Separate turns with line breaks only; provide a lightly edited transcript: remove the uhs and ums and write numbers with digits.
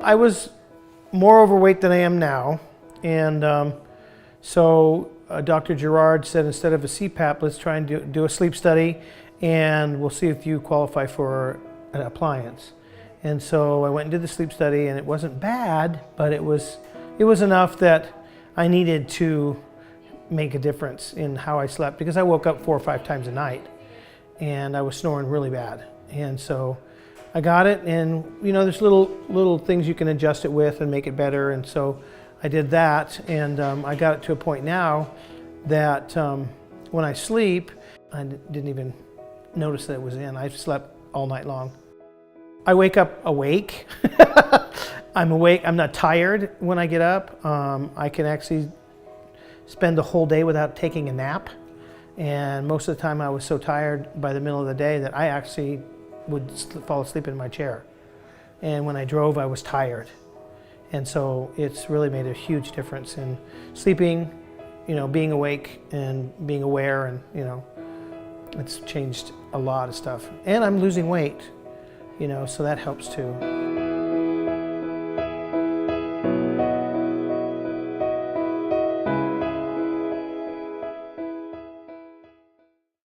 I was more overweight than I am now, and so Dr. Gerard said instead of a CPAP, let's try and do a sleep study, and we'll see if you qualify for an appliance. And so I went and did the sleep study, and it wasn't bad, but it was enough that I needed to make a difference in how I slept, because I woke up 4 or 5 times a night, and I was snoring really bad. And so I got it, and there's little things you can adjust it with and make it better. And so I did that, and I got it to a point now that when I sleep, I didn't even notice that it was in. I slept all night long. I wake up awake. I'm awake. I'm not tired when I get up. I can actually spend the whole day without taking a nap. And most of the time I was so tired by the middle of the day that I actually would fall asleep in my chair. And when I drove, I was tired. And so it's really made a huge difference in sleeping, being awake and being aware, and it's changed a lot of stuff. And I'm losing weight, so that helps too.